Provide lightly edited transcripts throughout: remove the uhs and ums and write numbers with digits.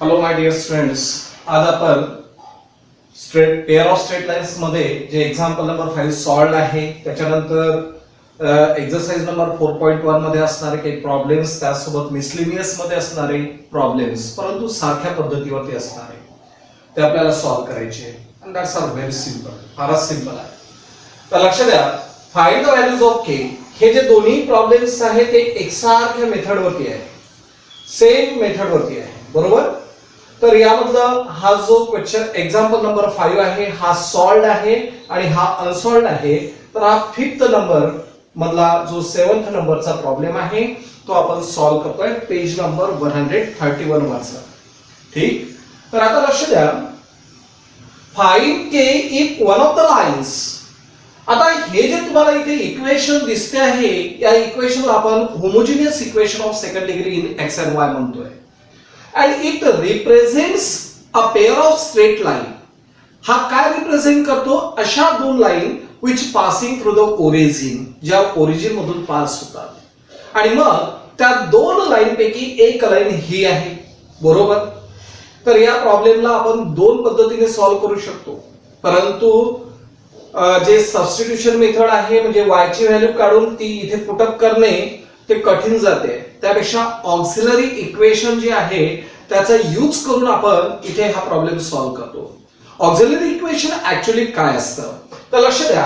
Hello my dear students, आज आपण pair of straight lines मध्ये जे एक्झाम्पल नंबर 5 सॉल्व्ड आहे त्याच्यानंतर एक्सरसाइज नंबर 4.1 मध्ये असणारे काही प्रॉब्लेम्स, त्यासोबत मिसलिनियस मध्ये असणारे प्रॉब्लेम्स परंतु सारख्या पद्धतीवरती असणारे ते आपल्याला सॉल्व्ह करायचे आहे. And that's are very simple, फारच सिंपल आहे. तर लक्ष द्या, find the values of K. हे जे दोन्ही प्रॉब्लेम्स आहेत ते एकसारख्या मेथडवरती आहे, सेम मेथडवरती आहे, बरोबर. तर यामधलं हा जो क्वेश्चन एक्झाम्पल नंबर 5 आहे हा सॉल्व्ड आहे आणि हा अनसॉल्व्ड आहे. तर हा 5th नंबर मधला जो 7th नंबरचा प्रॉब्लेम आहे तो आपण सॉल्व्ह करतोय पेज नंबर 131 वरचा. ठीक. तर आता लक्ष द्या, find K if one of the lines. आता हे जे तुम्हाला इथे इक्वेशन दिसते आहे या इक्वेशनला आपण homogeneous equation of second degree in X and Y म्हणतोय. And it represents a pair of straight line. हा काय रिप्रेझेंट करतो? अशा दोन line which passing through the origin, ज्या ओरिजिन मधून पास होतात आणि मग त्या दोन लाईन पैकी एक लाईन ही आहे, बरोबर. तर या प्रॉब्लेमला आपण दोन पद्धतीने सॉल्व्ह करू शकतो, परंतु जे सबस्टिट्यूशन मेथड आहे म्हणजे y ची व्हॅल्यू काढून ती इथे पुटअप करणे ते कठीण जाते. त्यापेक्षा ऑक्सिलरी इक्वेशन जे आहे त्याचा यूज करून आपण इथे हा प्रॉब्लेम सॉल्व्ह करतो. ऑक्सिलरी इक्वेशन ऍक्च्युअली काय असतं तर लक्ष द्या,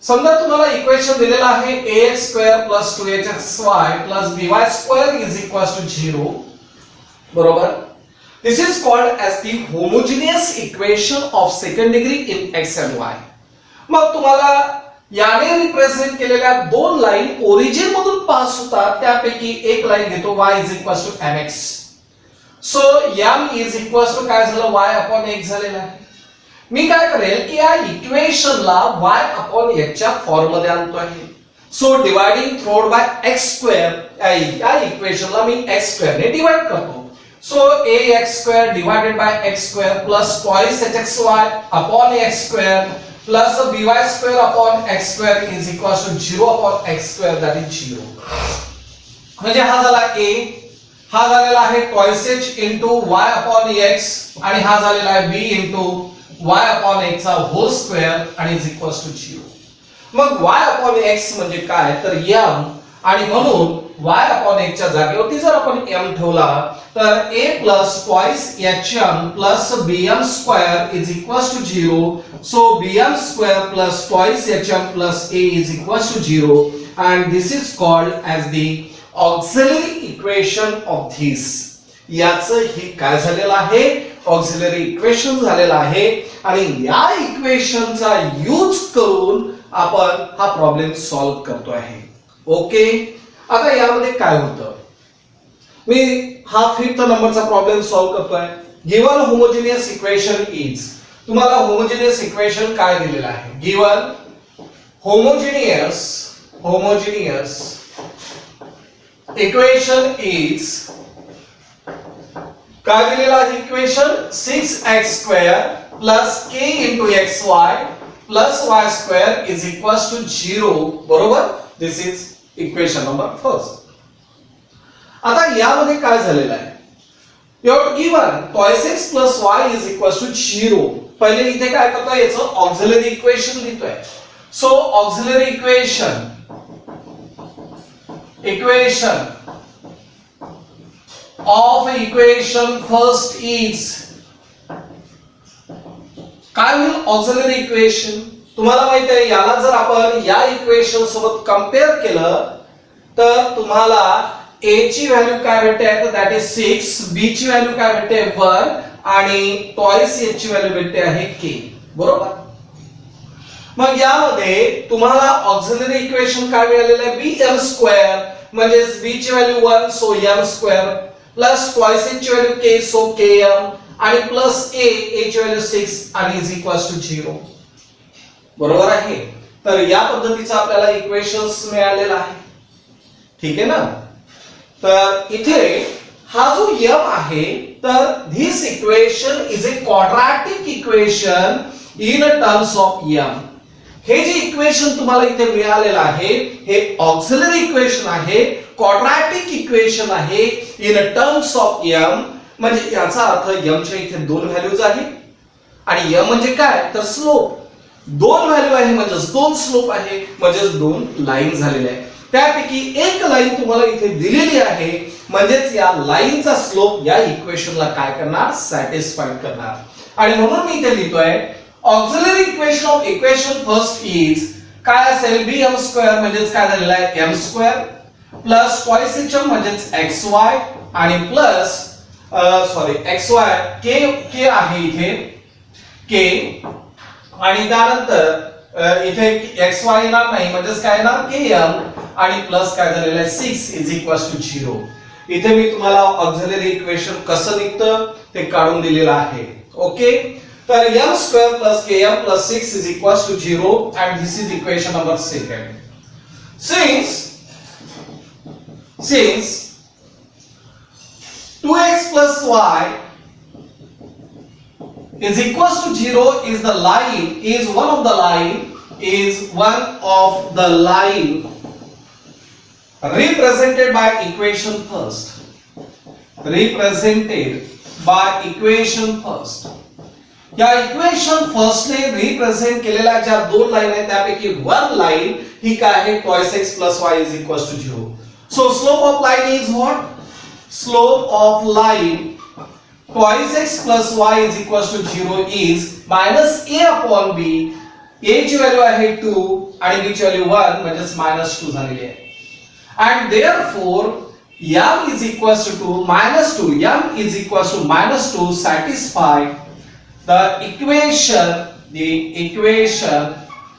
समजा तुम्हाला इक्वेशन दिलेलं आहे ax² + 2hxy + by² = 0, बरोबर. This is called as the homogeneous equation of second degree in X and Y. मग तुम्हाला याने रिप्रेझेंट केलेल्या दोन लाईन ओरिजिन मधून पास होतात, त्यापैकी एक लाईन घेतो y = mx. सो m काय झालं y/x झालेला आहे. मी काय करेल की या इक्वेशनला y/x च्या फॉर्म मध्ये आणतो आहे. So dividing through bye x² या इक्वेशनला मी x² ने डिवाइड करतो. So ax² divided by x² plus 2hxy/x² plus by² upon x² is equals to 0 upon x², that is 0. म्हणजे हा झाला a, हा झालेला आहे 2h into y upon x आणि हा झालेला आहे b into y upon x चा होल स्क्वेअर आणि is equals to 0. मग y upon x म्हणजे काय तर m, आणि म्हणून y upon x च्या जागेवरती जर आपण m ठेवला तर a plus twice hm plus bm square is equals to 0. So bm square plus twice hm plus a is equals to 0, and this is called as the auxiliary equation of this. याचं हे काय झालेलं आहे? Auxiliary equation झालेलं आहे आणि या इक्वेशनचा use करून आपण हा प्रॉब्लेम सॉल्व्ह करतो आहे. ओके. आता यामध्ये काय होतं, मी हा 5th नंबरचा प्रॉब्लेम सॉल्व्ह करतोय. गिवन होमोजिनियस इक्वेशन इज, तुम्हाला होमोजिनियस इक्वेशन काय दिलेलं आहे? गिवन होमोजिनियस इक्वेशन इज काय दिलेलं आहे? Equation 6x² plus k into xy plus y² is equals to 0, बरोबर. This is equation number 1. आता यामध्ये काय झालेलं आहे? You have given 2x plus y is equals to 0. पहिले इथे काय करतोय, याचं ऑक्सिलरी इक्वेशन लिहितोय. So auxiliary equation of equation first is काय होईल? Auxiliary equation. तुम्हाला माहित आहे याला जर आपण या इक्वेशन सोबत कंपेअर केलं तर तुम्हाला a ची व्हॅल्यू काय भेटते तर दॅट इज 6, b ची व्हॅल्यू काय भेटते 1 आणि ट्वाइस h ची व्हॅल्यू भेटते आहे k, बरोबर. मग यामध्ये तुम्हाला ऑक्सिलरी इक्वेशन काय मिळालेलं आहे? bm² म्हणजे b ची value 1 so m² plus twice h ची व्हॅल्यू k सो km आणि प्लस a ची व्हॅल्यू 6 आणि इज इक्वल्स टू 0, बरोबर आहे. तर या पद्धतीचा आपल्याला इक्वेशन्स मिळालेला आहे. ठीक आहे ना. तर इथे हा जो m आहे तर this equation is a quadratic equation in terms of m. हे जे इक्वेशन तुम्हाला इथे मिळालेलं आहे हे ऑक्सिलरी इक्वेशन आहे, क्वाड्रॅटिक इक्वेशन आहे इन टर्म्स ऑफ m. म्हणजे याचा अर्थ m च्या इथे दोन व्हॅल्यूज आहेत आणि m म्हणजे काय तर स्लोप. दोन व्हॅल्यू आहे म्हणजेच दोन स्लोप आहे म्हणजेच दोन लाईन झालेल्या आहे. त्यापैकी एक लाईन तुम्हाला इथे दिलेली आहे म्हणजेच या लाईनचा स्लोप या इक्वेशनला काय करणार सॅटिस्फाईड करणार. आणि म्हणून मी इथे लिहितोय auxiliary equation of equation first is काय असेल bm स्क्वेअर म्हणजेच काय झालेला आहे m square plus twice hm म्हणजेच xy आणि प्लस xy k आहे इथे k आणि त्यानंतर इथे xy येणार नाही म्हणजेच काय येणार km आणि प्लस काय झालेलं आहे 6 इज इक्वल्स टू 0. इथे मी तुम्हाला ऑक्झिलरी इक्वेशन कसं निघतं ते काढून दिलेलं आहे. ओके तर m square plus km plus 6 is equals to 0 and this is equation number second. Since 2x plus y is equals to 0 is one of the line represented by equation first. या equation first ने represent केलेल्या ज्या दोन line आहेत त्यापैकी one line ही काय आहे twice x plus y is equals to 0. So slope of line is what? Slope of line twice x plus y is equals to 0 is minus a upon b. a ची value आहे 2 आणि b ची value 1 म्हणजेच -2 झालेली आहे. And therefore m is equals to 2 minus 2 m is equals to -2 satisfy the equation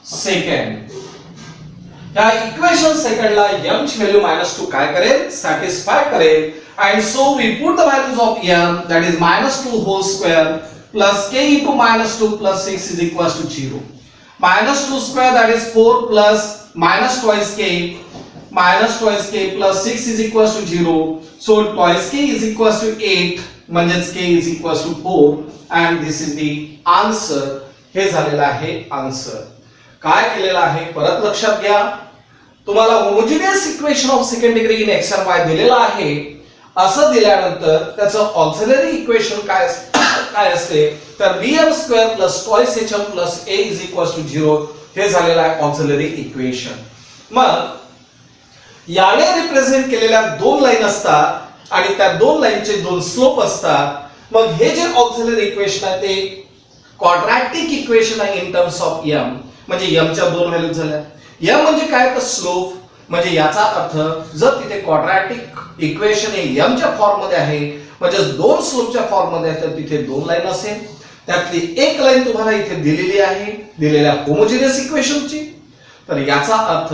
second. या equation second ला m ची व्हॅल्यू -2 काय करेल सॅटिस्फाय करेल. and so we put the values of m that is -2 whole square plus k into -2 plus 6 is equals to 0. -2 square that is 4 plus minus twice k plus 6 is equals to 0. So twice k is equals to 8 म्हणजेच k is equals to 4 and this is the answer. हे झालेलं आहे answer. काय केलेलं आहे परत लक्षात घ्या. तुम्हाला homogeneous equation of second degree in x and y दिलेला आहे. असं दिल्यानंतर त्याचं ऑक्झिलरी इक्वेशन काय असते तर bm square plus twice hm plus a is equals to 0 हे झालेलं आहे ऑक्झिलरी इक्वेशन. मग याने रिप्रेझेंट केलेल्या दोन लाईन असतात आणि त्या दोन लाईनचे दोन स्लोप असतात. मग हे जे ऑक्झिलरी इक्वेशन आहे ते क्वाड्रॅटिक इक्वेशन आहे इन टर्म्स ऑफ m. म्हणजे m च्या दोन व्हॅल्यूज झाल्या. m म्हणजे काय तर स्लोप. म्हणजे याचा अर्थ जर तिथे क्वाड्रॅटिक इक्वेशन हे m च्या फॉर्म मध्ये आहे म्हणजे दोन स्लोपच्या फॉर्म मध्ये आहे तर तिथे दोन लाईन असेल. त्यातली एक लाईन तुम्हाला इथे दिलेली आहे दिलेल्या होमोजेनियस इक्वेशनची. तर याचा अर्थ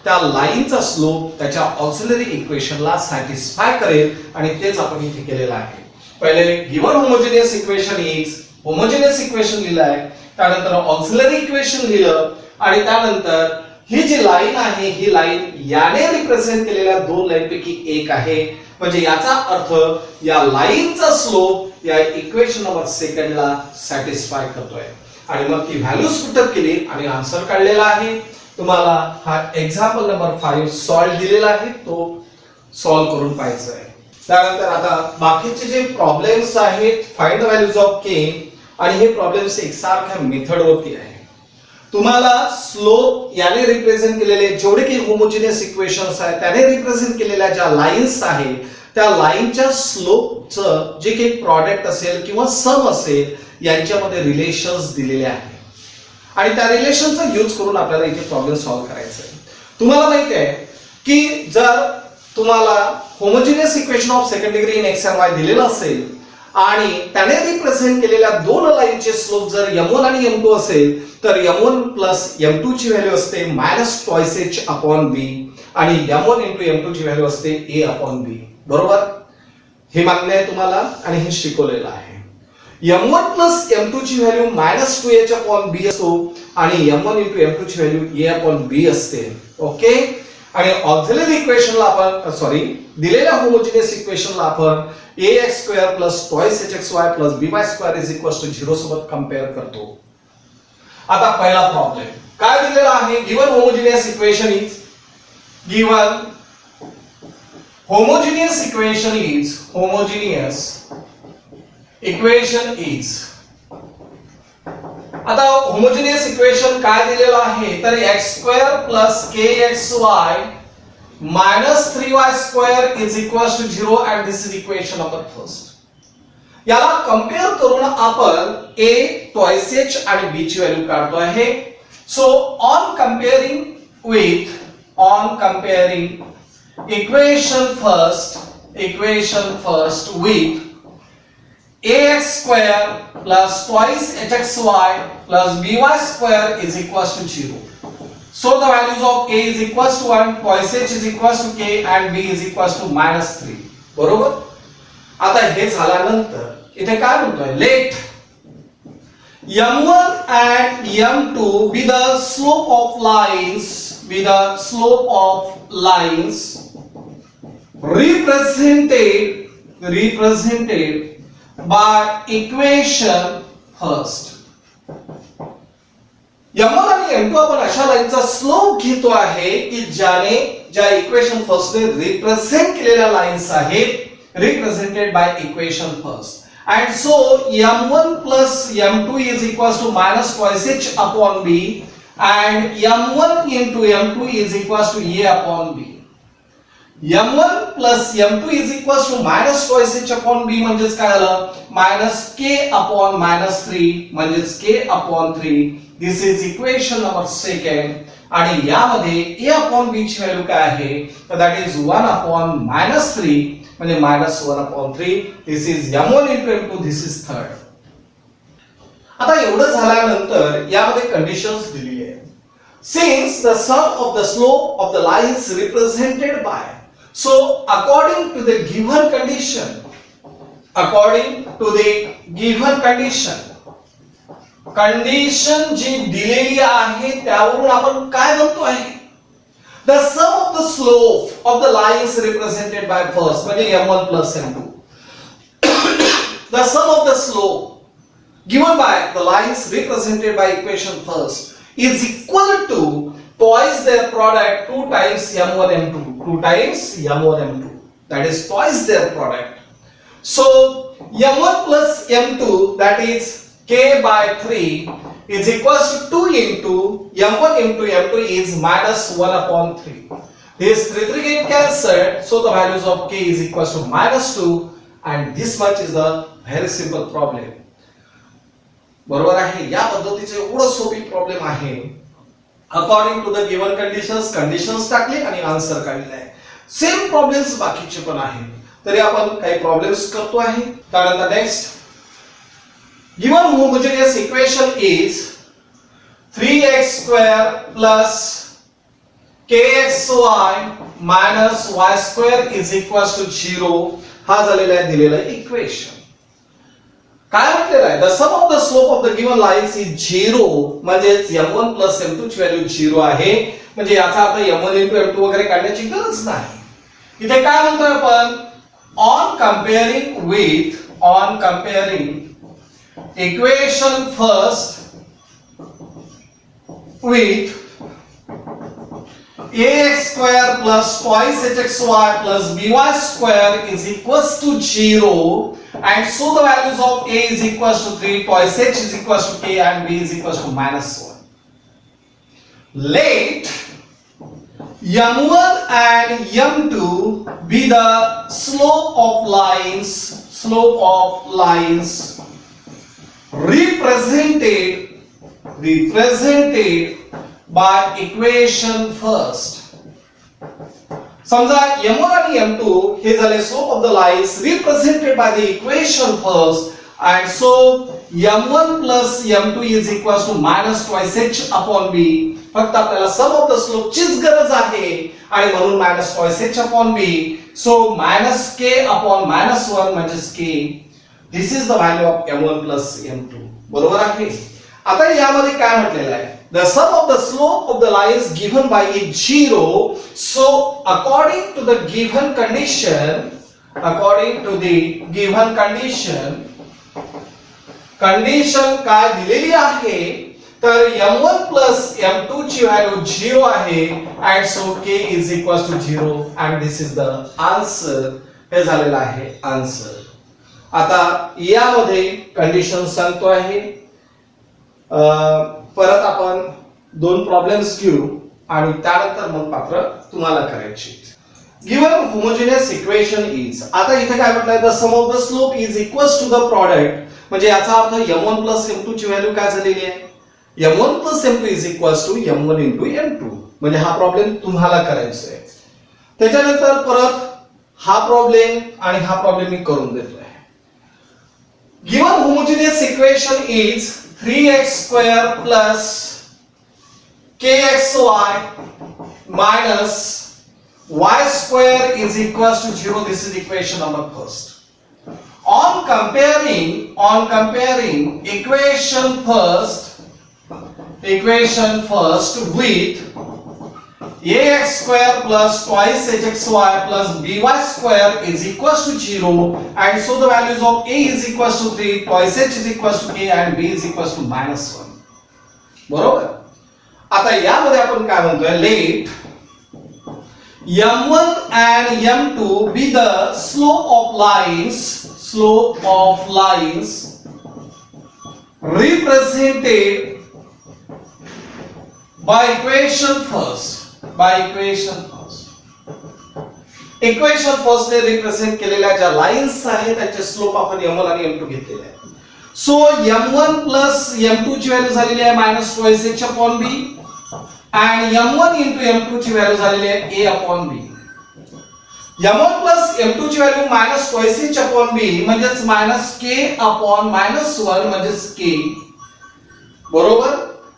त्या लाईनचा स्लोप त्याच्या ऑक्झिलरी इक्वेशनला सॅटिस्फाय करेल आणि तेच आपण इथे केलेलं आहे. पहिले given homogeneous equation is homogeneous equation लिहिलं आहे त्यानंतर ऑक्झिलरी इक्वेशन लिहिलं आणि त्यानंतर ही जी लाईन आहे ही लाईन याने रिप्रेझेंट केलेल्या दोन लाईन पैकी एक आहे. म्हणजे याचा अर्थ या लाईनचा स्लोप या इक्वेशन नंबर सेकंडला सॅटिस्फाय करतोय आणि मग ती व्हॅल्यूज पुटअप केली आणि आन्सर काढलेला आहे. तुम्हाला हा एक्झाम्पल नंबर 5 सॉल्व्ह दिलेला आहे तो सॉल्व्ह करून पाहायचा आहे. त्यानंतर आता बाकीचे जे प्रॉब्लेम्स आहेत find the values of k आणि हे प्रॉब्लेम्स एकसारख्या मेथड वरती आहे. तुम्हाला स्लोप याने रिप्रेझेंट केलेले जेवढे काही होमोजेनियस इक्वेशन्स आहेत त्याने रिप्रेझेंट केलेल्या ज्या लाईन्स आहेत त्या लाईनच्या स्लोपचं जे काही प्रॉडक्ट असेल किंवा सम असेल यांच्यामध्ये रिलेशन्स दिलेले आहेत आणि त्या रिलेशनचा यूज करून आपल्याला इथे प्रॉब्लेम सॉल्व्ह करायचा आहे. तुम्हाला माहिती आहे की जर तुम्हाला homogeneous equation of second degree in x and y दिलेलं असेल आणि त्याने रिप्रेझेंट केलेल्या दोन लाईनचे स्लोप जर m1 आणि m2 असेल तर m1 प्लस m2 ची व्हॅल्यू असते -twice h upon b आणि m1 into m2 ची व्हॅल्यू असते a upon b. बरोबर. हे मान्य आहे तुम्हाला आणि हे शिकवलेलं आहे. m1 प्लस m2 ची व्हॅल्यू -2h upon b असतो आणि m1 into m2 ची व्हॅल्यू a upon b असते. ओके. आणि ऑक्झिलरी इक्वेशनला आपण दिलेल्या होमोजेनियस इक्वेशनला आपण ax square plus twice hxy plus by square is equals to 0 सोबत कंपेअर करतो. आता पहिला प्रॉब्लेम काय दिलेला आहे given homogeneous equation is homogeneous equation is, आता होमोजेनियस इक्वेशन काय दिलेलं आहे तर x² + kxy - 3y² is equals to 0 and this is equation number first. याला कंपेअर करून आपण a twice h आणि b ची व्हॅल्यू काढतो आहे. So on comparing equation first with ax² plus twice hxy plus by² is equals to 0. So the values of a is equals to 1, twice h is equals to k and b is equals to -3. बरोबर. आता हे झाल्यानंतर इथे काय म्हणतोय, late m1 and m2 be the slope of lines represented by equation first. m1 आणि m2 आपण अशा लाईनचा स्लोप घेतो आहे की ज्या इक्वेशन फर्स्ट ने रिप्रेझेंट केलेल्या लाईन्स आहेत, represented by equation first. And so m1 plus m2 is equals to minus twice h upon b and m1 into m2 is equals to a upon b. m1 plus m2 is equals to minus twice h upon b म्हणजेच काय झालं, minus k upon -3 म्हणजेच k upon 3. This is equation number second. आणि यामध्ये a upon b ची value काय आहे तर that is 1 upon -3 म्हणजे -1 upon 3. This is m1 into m2, this is third. आता एवढं झाल्यानंतर यामध्ये कंडिशन्स दिलेली आहेत. Since the sum of the slope of the lines represented by, so according to the given condition जी दिलेली आहे त्यावरून आपण काय म्हणतो आहे, the sum of the slope of the lines represented by first म्हणजे m1 plus m2. The sum of the slope given by the lines represented by equation first is equal to twice their product 2 times m1 m2. That is twice their product. So m1 plus m2, that is k by 3, is equals to 2 into m1 into m2 is -1 upon 3. This 3 get cancelled, so the values of k is equals to -2 and this much is the very simple problem. बरोबर आहे. या पद्धतीचे एवढं सोपी problem आहे. According to the given conditions टाकले आणि answer काढले आहे. सेम प्रॉब्लेम्स बाकीचे पण आहेत. तरी आपण काही प्रॉब्लेम्स करतो आहे. त्यानंतर next, given homogeneous equation is 3x² plus kxy minus y² is equals to 0. हा झालेला आहे दिलेला इक्वेशन. काय म्हटलेलं आहे, the sum of the slope of the given lines is 0. म्हणजे m1 plus m2 ची व्हॅल्यू 0 आहे. म्हणजे याचा अर्थ m1 into m2 वगैरे काढण्याची गरज नाही. इथे काय म्हणतोय आपण, on comparing equation first with ax² plus twice hxy plus by² is equals to 0 and so the values of a is equals to 3, twice h is equals to k and b is equals to -1. Let m1 and m2 be the slope of lines represented by equation first. समजा m1 आणि m2 हे झाले slope of the lines represented by the equation first and so m1 plus m2 is equals to minus twice h upon b. फक्त आपल्याला sum of the slope चीच गरज आहे आणि म्हणून minus twice h upon b. So minus k upon -1 म्हणजेच k. This is the value of m1 plus m2. बरोबर आहे. आता यामध्ये काय म्हटलेलं आहे, the sum of the slope of the lines given by is 0. So according to the given condition काय दिलेली आहे तर m1 plus m2 ची व्हॅल्यू 0 आहे and so k is equals to 0 and this is the answer. हे झालेलं आहे answer. आता यामध्ये कंडिशन सांगतो आहे. परत आपण दोन प्रॉब्लेम्स घेऊ आणि त्यानंतर मग मात्र तुम्हाला करायची. गिवन होमोजेनियस इक्वेशन इज, आता इथे काय म्हटलंय, the sum of the slope is equals to the product, म्हणजे याचा अर्थ m1 प्लस m2 ची व्हॅल्यू काय झालेली आहे, m1 plus m2 is equals to m1 into m2, म्हणजे हा प्रॉब्लेम तुम्हाला करायचा आहे. त्याच्यानंतर परत हा प्रॉब्लेम आणि हा प्रॉब्लेम मी करून देतोय. Given homogeneous equation is 3x square plus kxy minus y square is equals to 0. This is equation number first. On comparing equation first with ax square plus twice hxy plus by square is equals to 0, and so the values of a is equals to 3, twice h is equals to k, and b is equals to -1. बरोबर. आता यामध्ये आपण काय म्हणतोय, late m1 and m2 be the slope of lines represented by equation first. Equation first ने represent केलेल्या ज्या lines आहेत त्याचे स्लोप आपण m1 आणि m2 घेतलेले आहे. सो m1 प्लस m2 ची व्हॅल्यू झालेली आहे -2h/b आणि m1 into m2 ची व्हॅल्यू झालेली आहे a/b. m1 प्लस m2 ची व्हॅल्यू -2h/b म्हणजेच -k/-1 म्हणजेच k, बरोबर.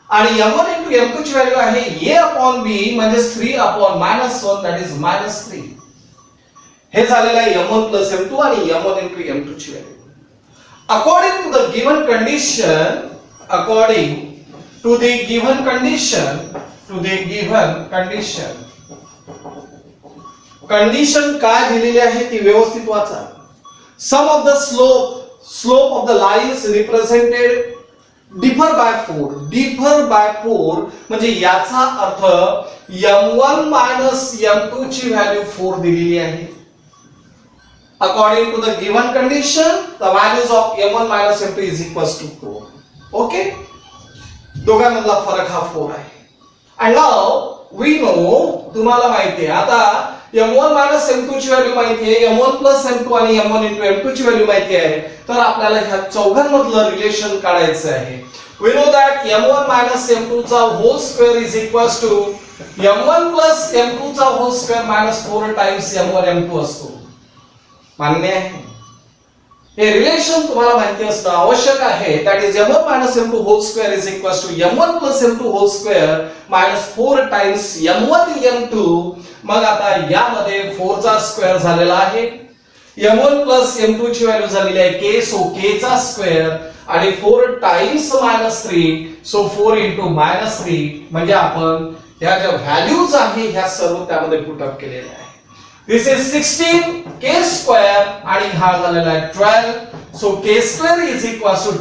आणि m1 into m2 ची व्हॅल्यू आहे a/b म्हणजे 3/-1 दॅट इज -3. हे झालेलं आहे m1 प्लस m2 आणि m1 into m2 ची value. According to the given condition काय दिलेली आहे ती व्यवस्थित वाचा. Sum of the slope of the lines represented differ by 4 म्हणजे याचा अर्थ m1 minus m2 ची व्हॅल्यू 4 दिलेली आहे. According to the given condition, the values of m1 minus m2 is equals to 4. Okay? दोघांमधला फरक हा 4 आहे. And now we know, तुम्हाला माहिती आहे आता m1 minus m2 ची व्हॅल्यू माहिती आहे, m1 plus m2 आणि m1 into m2 ची व्हॅल्यू माहिती आहे, तर आपल्याला ह्या चौघांमधलं रिलेशन काढायचं आहे. We know that m1 minus m2 चा whole square is equals to m1 plus m2 चा whole square minus 4 times m1 m2 असतो. मान्य आहे? हे रिलेशन तुम्हाला माहिती असणं आवश्यक आहे. That is m1 minus m2 whole square is equals to m1 plus m2 whole square minus 4 times m1 m2. मग आता यामध्ये 4 चा स्क्वेअर झालेला आहे, m1 plus m2 ची व्हॅल्यू झालेली आहे k, सो k चा स्क्वेअर आणि 4 टाइम्स -3, सो 4 into -3 म्हणजे आपण ह्या ज्या व्हॅल्यूज आहे ह्या सर्व त्यामध्ये पुट अप केलेल्या आहे. This is 16 k square आणि हा झालेला आहे 12, so k square is equals to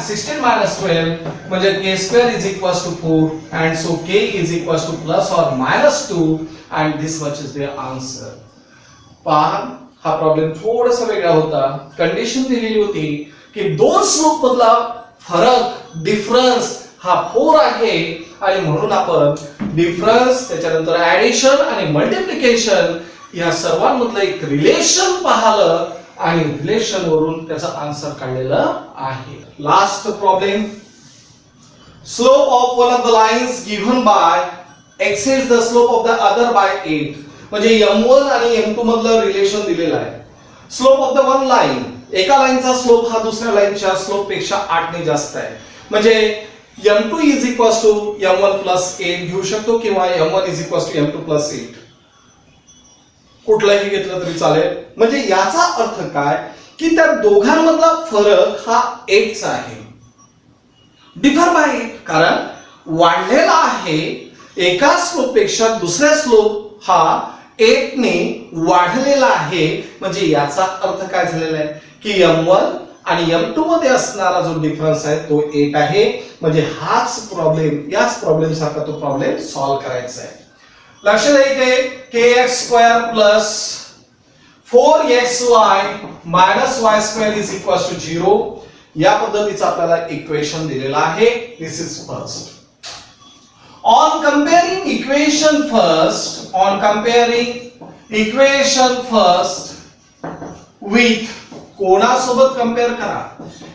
16 minus 12 म्हणजे k square is equals to 4, and so k is equals to plus or minus 2, and this much is the answer. पहा हा problem थोडासा वेगळा होता. कंडिशन दिलेली होती की दोन स्लोप मधला फरक डिफरन्स हा 4 आहे आणि म्हणून आपण डिफरन्स त्याच्यानंतर ऍडिशन आणि मल्टिप्लिकेशन या सर्वांमधलं एक रिलेशन पाहिलं आणि रिलेशन वरून त्याचा आन्सर काढलेलं आहे. Last problem, slope of one of the lines given bye exceeds the slope of the other by 8. म्हणजे m1 आणि m2 मधलं रिलेशन दिलेलं आहे. Slope of the one line, एका लाईनचा स्लोप हा दुसऱ्या लाईनच्या स्लोप पेक्षा 8 ने जास्त आहे. म्हणजे m2 is equals to m1 plus 8 घेऊ शकतो किंवा m1 is equals to m2 plus 8, कुठलाही घेतलं तरी चालेल. म्हणजे याचा अर्थ काय की त्या दोघांमधला फरक हा 8 चा आहे. डिफर बाय 8 कारण वाढलेला आहे, एका स्लोप पेक्षा दुसऱ्या स्लोप हा 8 ने वाढलेला आहे. म्हणजे याचा अर्थ काय झालेला आहे की m1 आणि m2 मध्ये असणारा जो डिफरन्स आहे तो 8 आहे. म्हणजे हाच प्रॉब्लेम, याच प्रॉब्लेम सारखा तो प्रॉब्लेम सॉल्व्ह करायचा आहे. लक्ष द्या इथे kx square plus 4xy minus y square is equals to 0. या पद्धतीचं आपल्याला इक्वेशन दिलेलं आहे. This is first. On comparing equation first with कोणासोबत कंपेअर करा?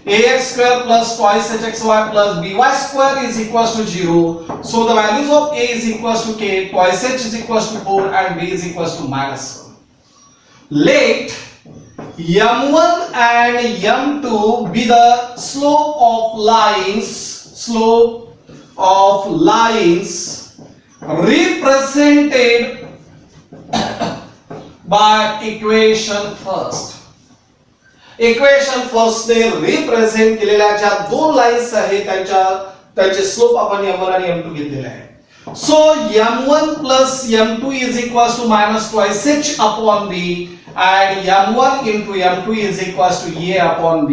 ax square plus twice hxy plus by square is equals to 0. So the values of a is equals to k, twice h is equals to 4 and b is equals to -1. Let m1 and m2 be the slope of lines represented by equation first. Equation first ने represent केलेल्या ज्या दोन lines आहेत त्यांचे slope आपण m1 आणि m2 घेतलेले आहे. So m1 plus m2 is equals to minus twice h upon b and m1 into m2 is equals to a upon b.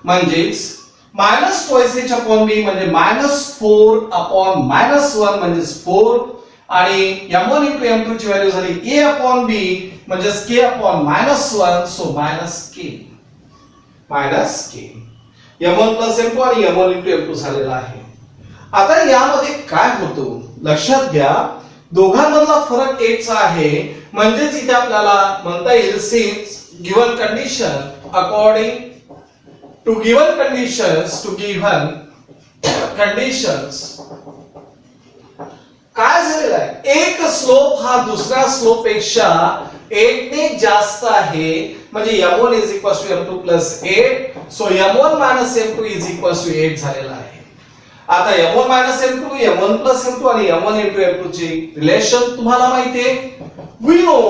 म्हणजेच minus twice h upon b म्हणजे -4 upon -1 म्हणजे 4 आणि m1 into m2 ची value झाली a upon b म्हणजे k upon -1 so -k m1 plus m2 आणि m1 into m2 झालेला आहे. आता यामध्ये काय होतं लक्षात घ्या, दोघांमधला फरक एकचा आहे. म्हणजेच इथे आपल्याला म्हणता येईल since given condition according to given conditions काय झालेलं आहे, एक स्लोप हा दुसऱ्या स्लोप पेक्षा 8 ने जास्त आहे. म्हणजे m1 is equals to m2 plus 8. So m1 minus m2 is equals to 8 झालेला आहे. आता m1 minus m2, m1 plus m2 आणि m1 into m2 चे रिलेशन तुम्हाला माहिती आहे. We know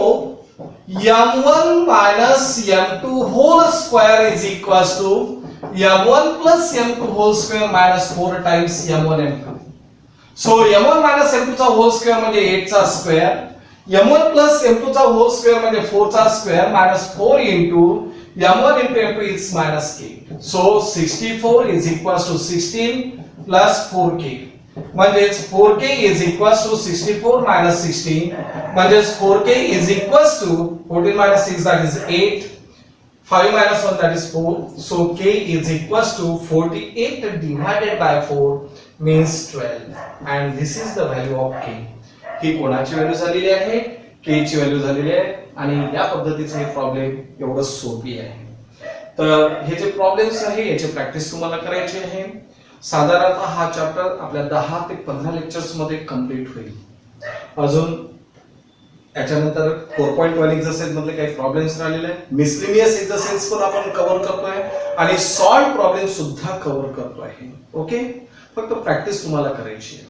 m1 minus m2 whole square is equals to m1 plus m2 whole square minus 4 times m1 m2. So m1 minus m2 चा whole square म्हणजे 8 चा square, m1 plus m2 चा whole square म्हणजे 4 चा square minus 4 into m1 into m2 is minus k. So 64 is equals to 16 plus 4k. म्हणजेच 4k is equals to 64 minus 16 म्हणजेच 4k is equals to 14 minus 6 that is 8, 5 minus 1 that is 4. So k is equals to 48 divided by 4 means 12 and this is the value of k. ही कोणाची value झालेली आहे, k ची value झालेली आहे आणि या पद्धतीचे हे प्रॉब्लेम एवढं सोपी आहे. तर हे जे प्रॉब्लेम्स आहे याची प्रॅक्टिस तुम्हाला करायची आहे. साधारणतः हा चॅप्टर आपल्या 10 ते 15 लेक्चर्स मध्ये कंप्लीट होईल. अजून याच्यानंतर 4.1 एक्सरसाइज मधले काही प्रॉब्लेम्स राहिलेले आहेत. मिसलेनियस एक्सरसाइज पण आपण कव्हर करतोय आणि सॉल्व्ड प्रॉब्लेम सुद्धा कव्हर करतोय. ओके, फक्त प्रॅक्टिस तुम्हाला करायची आहे.